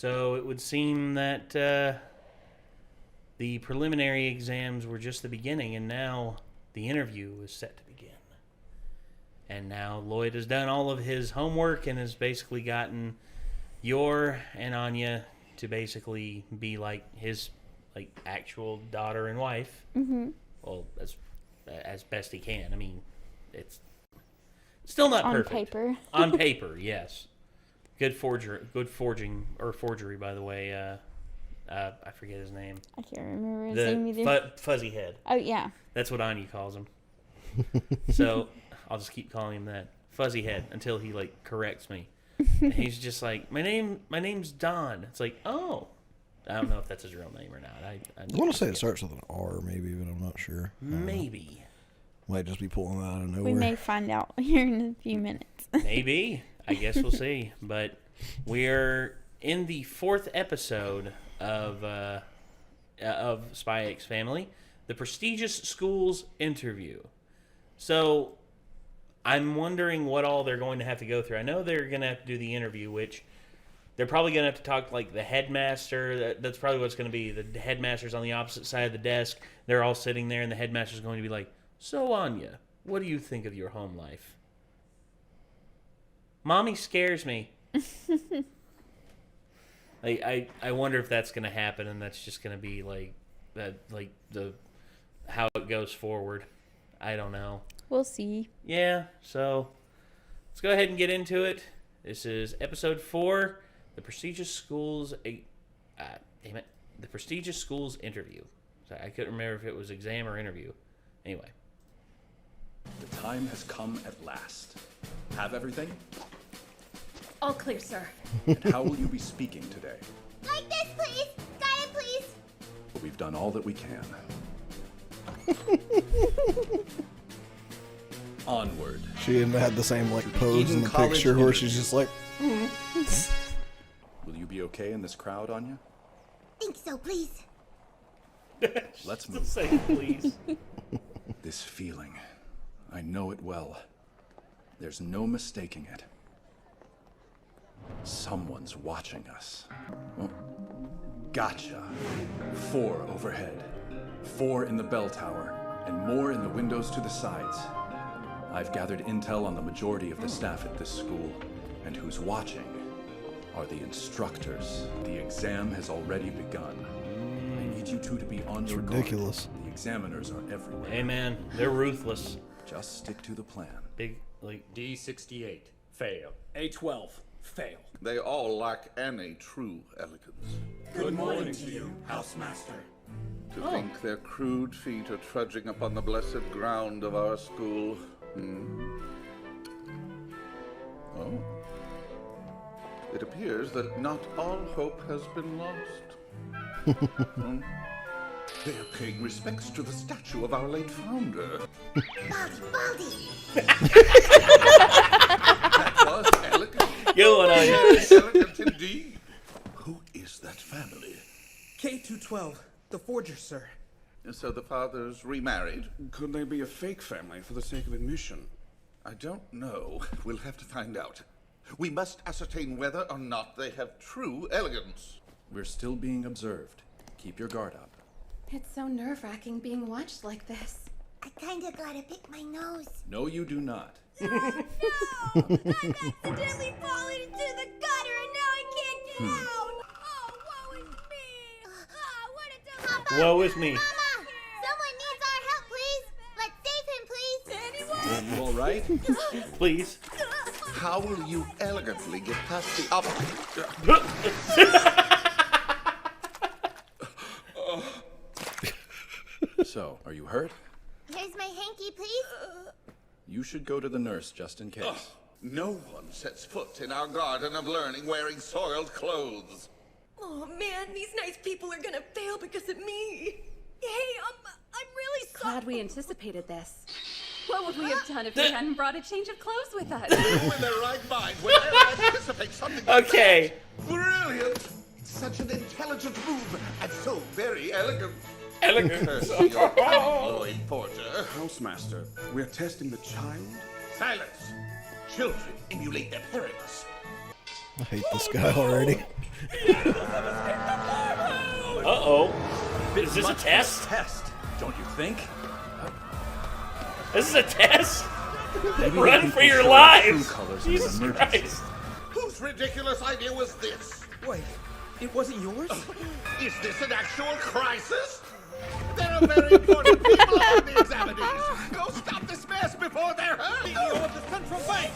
So it would seem that the preliminary exams were just the beginning, and now the interview is set to begin. And now Lloyd has done all of his homework and has basically gotten Yor and Anya to basically be like his actual daughter and wife. Mm-hmm. Well, as best he can. I mean, it's still not perfect. On paper. On paper, yes. Good forging by the way. I forget his name. I can't remember his name either. Fuzzy Head. Oh, yeah. That's what Anya calls him. So I'll just keep calling him that. Fuzzy Head until he corrects me. And he's just like, my name's Don. It's like, oh. I don't know if that's his real name or not. I want to say it starts with an R, maybe, but I'm not sure. Maybe. Might just be pulling that out of nowhere. We may find out here in a few minutes. Maybe. I guess we'll see. But we're in the 4th episode of Spy X Family, the prestigious schools interview. So I'm wondering what all they're going to have to go through. I know they're going to have to do the interview, which they're probably going to have to talk to the headmaster. That's probably what's going to be. The headmaster's on the opposite side of the desk. They're all sitting there, and the headmaster's going to be like, so, Anya, what do you think of your home life? Mommy scares me. I wonder if that's going to happen, and that's just going to be how it goes forward. I don't know. We'll see. Yeah, so let's go ahead and get into it. This is episode 4, the prestigious schools. The prestigious schools interview. Sorry, I couldn't remember if it was exam or interview. Anyway, the time has come at last. Have everything? All clear, sir. And how will you be speaking today? Like this, please. Got it, please. We've done all that we can. Onward. She didn't have the same pose Eden in the College picture where interview. she's just like, Will you be okay in this crowd, Anya? Think so, please. Let's move. say please. This feeling, I know it well. There's no mistaking it. Someone's watching us. Oh, gotcha. 4 overhead, 4 in the bell tower, and more in the windows to the sides. I've gathered intel on the majority of the staff at this school, and who's watching are the instructors. The exam has already begun. I need you two to be on your guard. ridiculous. The examiners are everywhere. Hey, man, they're ruthless. Just stick to the plan. Big, D68, fail. A12, fail. They all lack any true elegance. Good morning to you, Housemaster. To think their crude feet are trudging upon the blessed ground of our school. Oh. It appears that not all hope has been lost. They are paying respects to the statue of our late founder. Baldy. That was elegant. good one, Anya. Very elegant indeed. Who is that family? K212, the forger, sir. So the father's remarried? Could they be a fake family for the sake of admission? I don't know. We'll have to find out. We must ascertain whether or not they have true elegance. We're still being observed. Keep your guard up. It's so nerve-wracking being watched like this. I kinda gotta pick my nose. No, you do not. Oh, no! I've accidentally fallen into the gutter and now I can't get out! Oh, woe is me! What a Papa! Woe is me. Mama! Someone needs our help, please! Let's save him, please! Anyone? All right? Please. How will you elegantly get past the So, are you hurt? Here's my hanky, please. You should go to the nurse just in case. No one sets foot in our garden of learning wearing soiled clothes. Oh man, these nice people are gonna fail because of me. Hey, I'm really sorry. Glad we anticipated this. What would we have done if we hadn't brought a change of clothes with us? Who in their right mind would ever anticipate something like Okay. that? Brilliant! Such an intelligent move, and so very elegant. Elegant. Curse your tabloid porter. Housemaster, we're testing the child? Silence! Children emulate their parents. I hate this guy already. Is this a test? Test, don't you think? This is a test? Maybe Run the for people your show lives! true colors in an Jesus emergency. Christ. Whose ridiculous idea was this? Wait, it wasn't yours? Is this an actual crisis? There are very important people on the examinees. Go stop this mess before they're hurt. CEO of the Central Bank.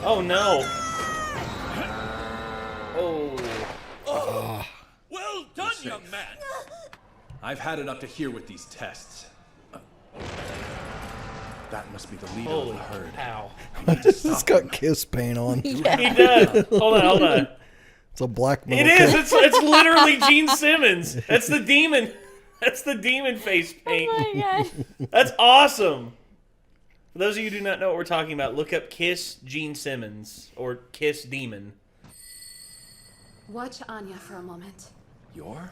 Oh no. Oh. Well done, young man. I've had it up to here with these tests. That must be the leader of Holy the herd. cow. It's got kiss paint on. He does. Hold on. It's a black metal It is. kiss. It's literally Gene Simmons. That's the demon. That's the demon face paint. Oh my god. That's awesome. For those of you who do not know what we're talking about, look up Kiss Gene Simmons or Kiss Demon. Watch Anya for a moment. You're?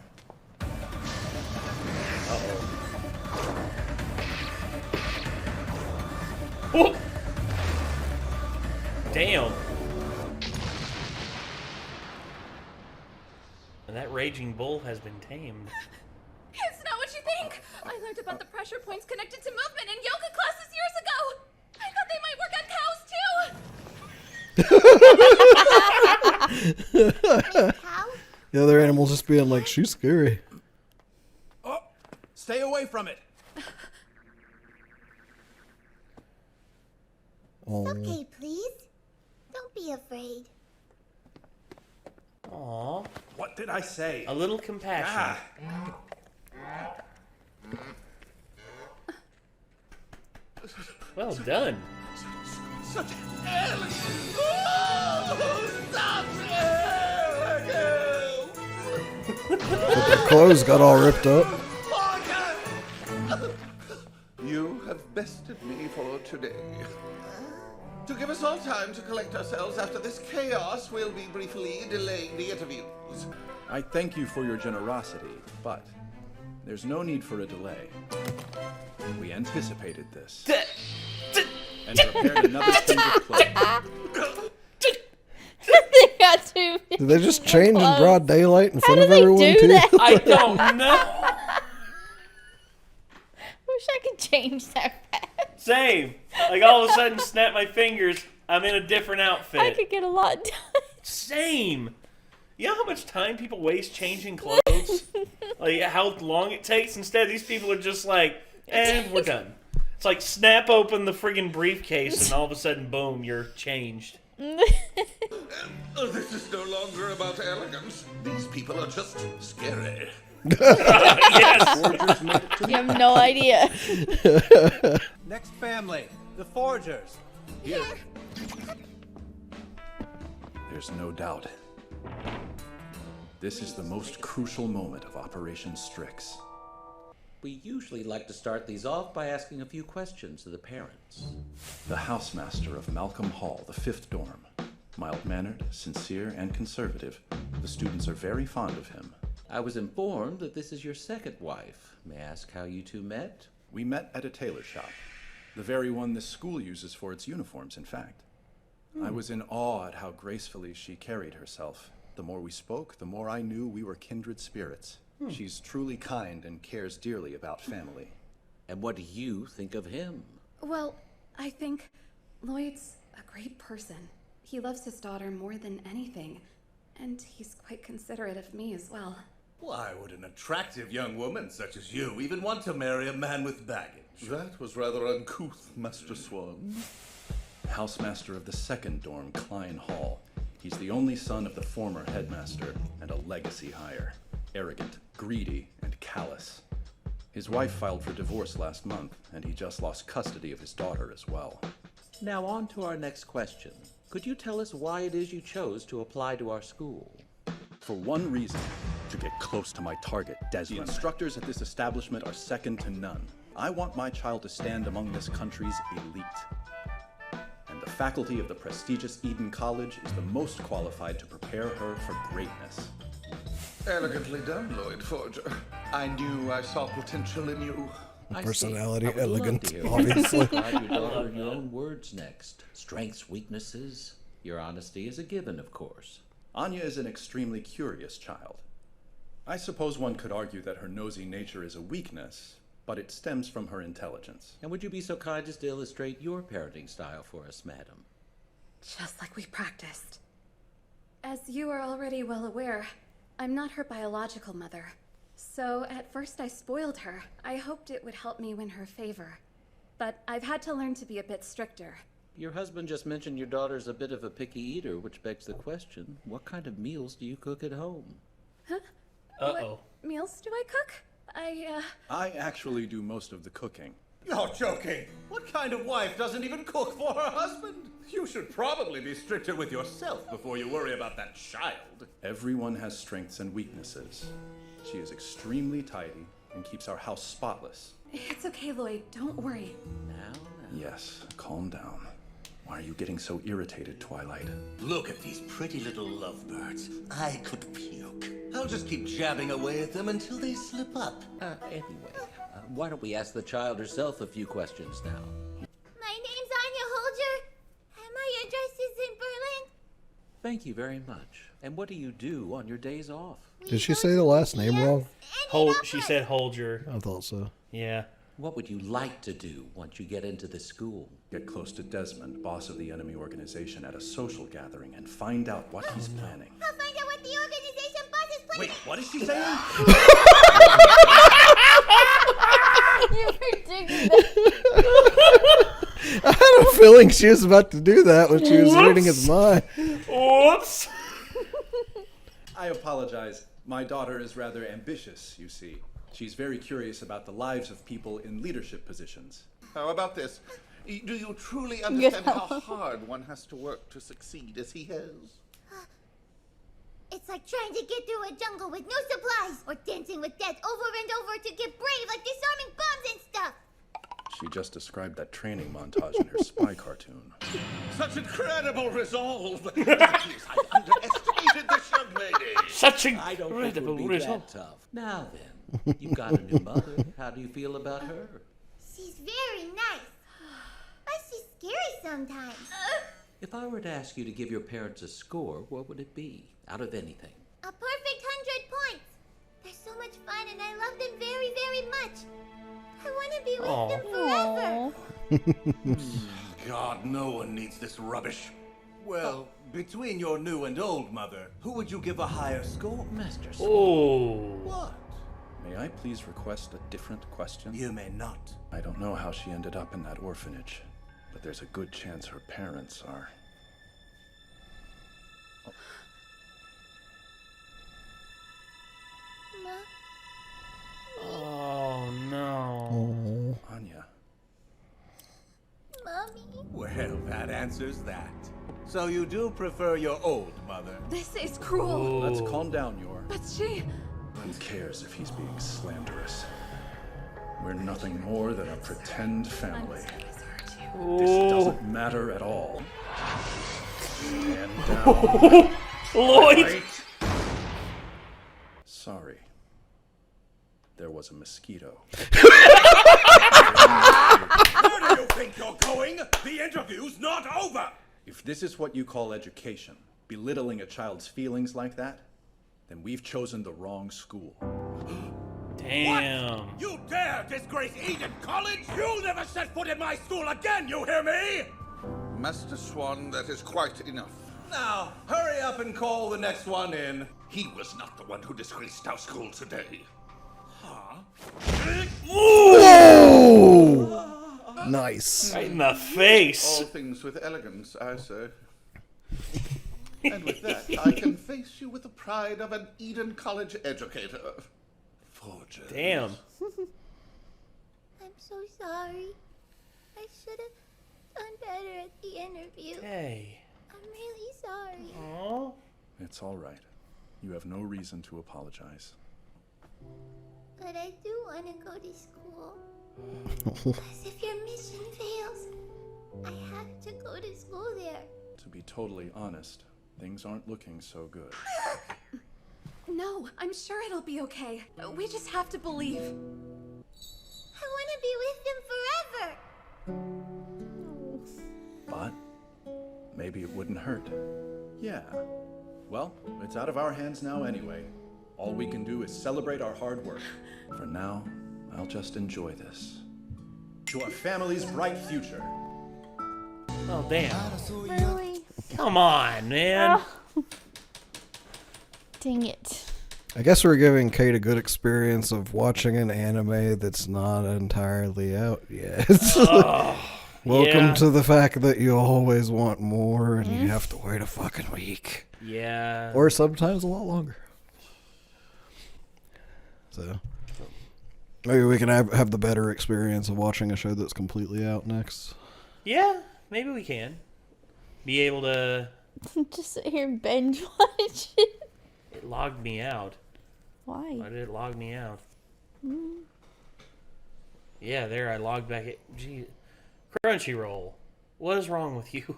Oh. Damn. And that raging bull has been tamed. It's not what you think. I learned about the pressure points connected to movement in yoga classes years ago. I thought they might work on cows too. Cow? The other animals just being like, she's scary. Oh, stay away from it. Oh. Okay, please. Don't be afraid. Aww. What did I say? A little compassion. Ah. Well done. Such elegance. Oh, stop it. Her clothes got all ripped up. You have bested me for today. To give us all time to collect ourselves after this chaos, we'll be briefly delaying the interviews. I thank you for your generosity, but there's no need for a delay. We anticipated this and prepared another change of clothes. They got to. Did they just change in broad daylight in front of do they everyone do too? that? I don't know. Wish I could change that fast. Same. Like all of a sudden, snap my fingers. I'm in a different outfit. I could get a lot done. Same. You know how much time people waste changing clothes? Like how long it takes? Instead, these people are just like, and we're done. It's like snap open the friggin' briefcase and all of a sudden, boom, you're changed. Oh, this is no longer about elegance. These people are just scary. Yes. You have no idea. Next family, the Forgers. Here. There's no doubt. This is the most crucial moment of Operation Strix. We usually like to start these off by asking a few questions to the parents. The housemaster of Malcolm Hall, the 5th dorm. Mild-mannered, sincere, and conservative. The students are very fond of him. I was informed that this is your second wife. May I ask how you two met? We met at a tailor shop. The very one this school uses for its uniforms, in fact. I was in awe at how gracefully she carried herself. The more we spoke, the more I knew we were kindred spirits. She's truly kind and cares dearly about family. And what do you think of him? Well, I think Lloyd's a great person. He loves his daughter more than anything. And he's quite considerate of me as well. Why would an attractive young woman such as you even want to marry a man with baggage? That was rather uncouth, Master Swan. Housemaster of the 2nd dorm, Klein Hall. He's the only son of the former headmaster and a legacy hire. Arrogant, greedy, and callous. His wife filed for divorce last month, and he just lost custody of his daughter as well. Now on to our next question. Could you tell us why it is you chose to apply to our school? For one reason, to get close to my target, Desmond. The instructors at this establishment are second to none. I want my child to stand among this country's elite. And the faculty of the prestigious Eden College is the most qualified to prepare her for greatness. Elegantly done, Lloyd Forger. I knew I saw potential in you. Personality, I would love elegant, to hear you obviously. describe your daughter in your own words next. Strengths, weaknesses. Your honesty is a given, of course. Anya is an extremely curious child. I suppose one could argue that her nosy nature is a weakness, but it stems from her intelligence. And would you be so kind as to illustrate your parenting style for us, madam? Just like we practiced. As you are already well aware, I'm not her biological mother. So at first I spoiled her. I hoped it would help me win her favor. But I've had to learn to be a bit stricter. Your husband just mentioned your daughter's a bit of a picky eater, which begs the question, what kind of meals do you cook at home? Huh? Uh-oh. What meals do I cook? I actually do most of the cooking. You're joking. What kind of wife doesn't even cook for her husband? You should probably be stricter with yourself before you worry about that child. Everyone has strengths and weaknesses. She is extremely tidy and keeps our house spotless. It's okay, Lloyd. Don't worry. Now. Yes, calm down. Why are you getting so irritated, Twilight? Look at these pretty little lovebirds. I could puke. I'll just keep jabbing away at them until they slip up. Anyway, why don't we ask the child herself a few questions now? My name's Anya Holger, and my address is in Berlin. Thank you very much. And what do you do on your days off? Did she say the last name wrong? She said Holger. I thought so. Yeah. What would you like to do once you get into the school? Get close to Desmond, boss of the enemy organization, at a social gathering and find out what he's planning. I'll find out what the organization boss is planning. Wait, what is she saying? You predicted that. I had a feeling she was about to do that when she was reading his mind. Whoops. I apologize. My daughter is rather ambitious, you see. She's very curious about the lives of people in leadership positions. How about this? Do you truly understand how hard one has to work to succeed as he has? It's like trying to get through a jungle with no supplies, or dancing with death over and over to get brave, like disarming bombs and stuff. She just described that training montage in her spy cartoon. Such incredible resolve! At least I underestimated this young lady! Such I don't think it would be that tough. Now then, you've got a new mother. How do you feel about her? She's very nice, but she's scary sometimes. If I were to ask you to give your parents a score, what would it be, out of anything? A perfect 100 points. They're so much fun, and I love them very, very much. I want to be with them forever. God, no one needs this rubbish. Well, between your new and old mother, who would you give a higher score? Master Oh. What? May I please request a different question? You may not. I don't know how she ended up in that orphanage, but there's a good chance her parents are... Oh, no. Anya. Mommy. Well, that answers that. So you do prefer your old mother? This is cruel. Let's calm down, Yor. But she... Who cares if he's being slanderous? We're nothing more than a pretend family. This doesn't matter at all. Stand down. Lloyd! Sorry. There was a mosquito. Where do you think you're going? The interview's not over! If this is what you call education, belittling a child's feelings like that, then we've chosen the wrong school. Damn. What? You dare disgrace Eden College? You'll never set foot in my school again, you hear me? Master Swan, that is quite enough. Now, hurry up and call the next one in. He was not the one who disgraced our school today. Oh! Nice. Right in the face. All things with elegance, I say. And with that, I can face you with the pride of an Eden College educator. Forger. Damn. I'm so sorry. I should have done better at the interview. Hey. I'm really sorry. Aw. It's all right. You have no reason to apologize. But I do want to go to school. Because if your mission fails, I have to go to school there. To be totally honest, things aren't looking so good. No, I'm sure it'll be okay. We just have to believe. I want to be with them forever. But maybe it wouldn't hurt. Yeah. Well, it's out of our hands now anyway. All we can do is celebrate our hard work. For now, I'll just enjoy this. To our family's bright future. Oh, damn. Really? Come on, man. Oh. Dang it. I guess we're giving Kate a good experience of watching an anime that's not entirely out yet. Welcome to the fact that you always want more and you have to wait a fucking week. Yeah. Or sometimes a lot longer. So maybe we can have the better experience of watching a show that's completely out next. Yeah, maybe we can. Be able to... Just sit here and binge watch it. It logged me out. Why? Why did it log me out? Yeah, there I logged back in. Gee, Crunchyroll, what is wrong with you?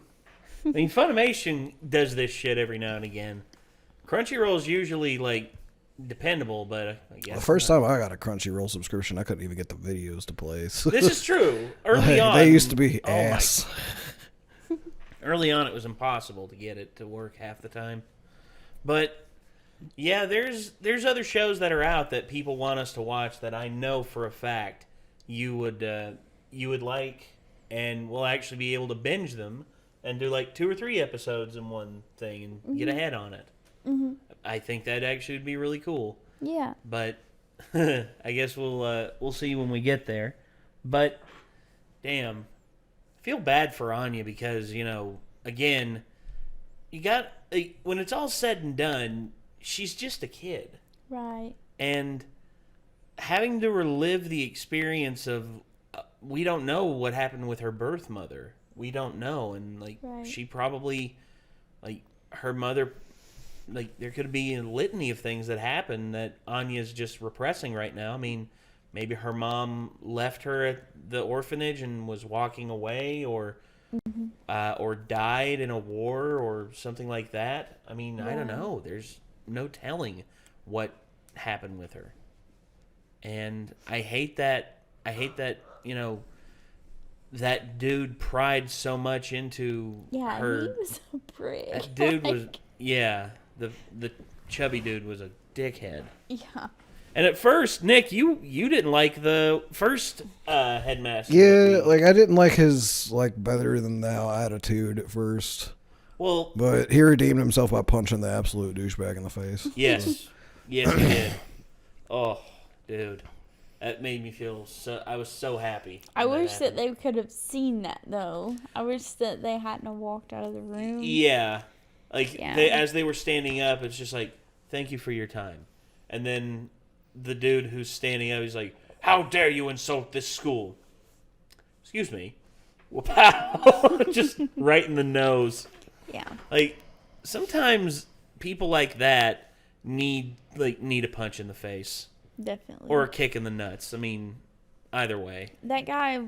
I mean, Funimation does this shit every now and again. Crunchyroll's usually, like, dependable, but I guess The first time I got a Crunchyroll subscription, I couldn't even get the videos to play. So. This is true. Early on, they used to be ass. Early on, it was impossible to get it to work half the time. But yeah, there's other shows that are out that people want us to watch that I know for a fact you would like, and we'll actually be able to binge them and do like 2 or 3 episodes in one thing and get ahead on it. I think that actually would be really cool. Yeah. But I guess we'll see when we get there. But damn, I feel bad for Anya because, you know, again, you got when it's all said and done, she's just a kid. Right. And having to relive the experience of we don't know what happened with her birth mother. We don't know, and like she probably like her mother, like there could be a litany of things that happen that Anya's just repressing right now. I mean, maybe her mom left her at the orphanage and was walking away, or died in a war or something like that. I mean, I don't know. There's no telling what happened with her. And I hate that, you know, that dude pried so much into her. Yeah, he was a prick. That dude was, the chubby dude was a dickhead. Yeah. And at first, Nick, you didn't like the first headmaster. Yeah, like I didn't like his like better than thou attitude at first. Well, but he redeemed himself by punching the absolute douchebag in the face. Yes, yes, he did. Oh, dude, that made me feel so. I was so happy. I wish that they could have seen that though. I wish that they hadn't have walked out of the room. Yeah, like as they were standing up, it's just like, thank you for your time, and then the dude who's standing up, he's like, how dare you insult this school? Excuse me. Wow. Just right in the nose. Yeah. Like, sometimes people like that need a punch in the face. Definitely. Or a kick in the nuts. I mean, either way. That guy,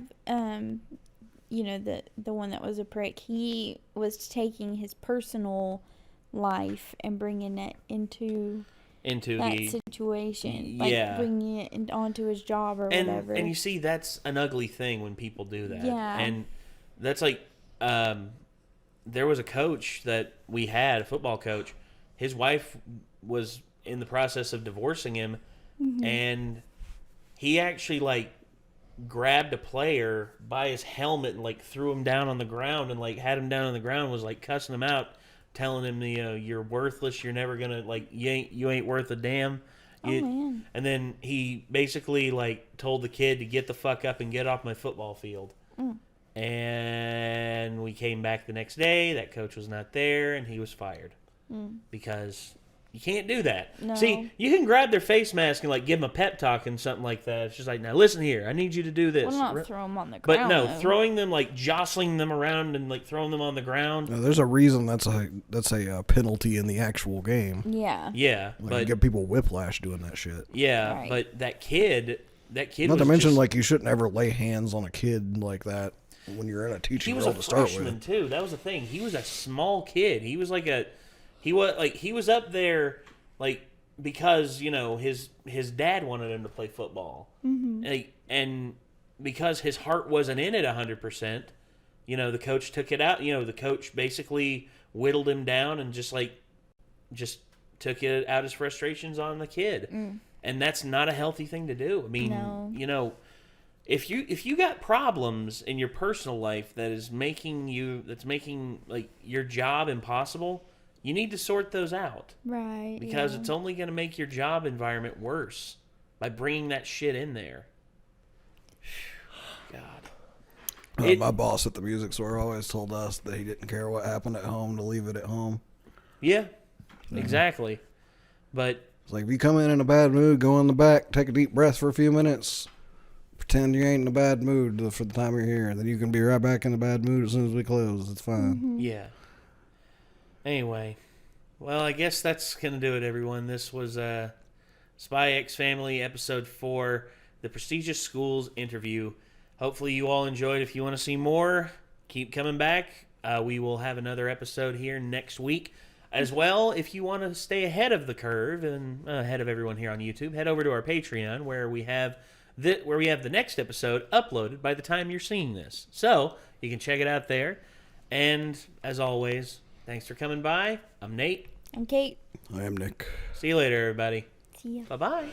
you know, the one that was a prick, he was taking his personal life and bringing it into that situation, like bringing it onto his job or whatever. And you see, that's an ugly thing when people do that. Yeah. And that's like, there was a coach that we had, a football coach. His wife was in the process of divorcing him, and he actually like grabbed a player by his helmet and like threw him down on the ground and like had him down on the ground and was like cussing him out, telling him, you know, you're worthless, you're never gonna, like, you ain't worth a damn. Man. And then he basically like told the kid to get the fuck up and get off my football field. And we came back the next day, that coach was not there, and he was fired. Because you can't do that. No. See, you can grab their face mask and like give them a pep talk and something like that. It's just like, now listen here, I need you to do this. Well, not throw them on the But ground. no, though. throwing them, like jostling them around and like throwing them on the ground. No, there's a reason that's a penalty in the actual game. Yeah. Yeah, like but you get people whiplash doing that shit. yeah, Right. but that kid Not was to mention, just, like, you shouldn't ever lay hands on a kid like that when you're in a he teaching was role a to start freshman with. too. That was the thing. He was a small kid. He was he was up there like because, you know, his dad wanted him to play football, and because his heart wasn't in it 100%, you know, the coach took it out. You know, the coach basically whittled him down and just took it out his frustrations on the kid. And that's not a healthy thing to do. I mean, you know, if you got problems in your personal life that's making like your job impossible, you need to sort those out. Right. Because it's only going to make your job environment worse by bringing that shit in there. God. My boss at the music store always told us that he didn't care what happened at home to leave it at home. Yeah, exactly. But it's like, if you come in a bad mood, go in the back, take a deep breath for a few minutes, pretend you ain't in a bad mood for the time you're here, and then you can be right back in a bad mood as soon as we close. It's fine. Yeah. Anyway, well, I guess that's going to do it, everyone. This was Spy X Family, Episode 4, The Prestigious Schools Interview. Hopefully you all enjoyed. If you want to see more, keep coming back. We will have another episode here next week. As well, if you want to stay ahead of the curve and ahead of everyone here on YouTube, head over to our Patreon where we have the next episode uploaded by the time you're seeing this. So you can check it out there. And as always, thanks for coming by. I'm Nate. I'm Kate. I am Nick. See you later, everybody. See ya. Bye-bye.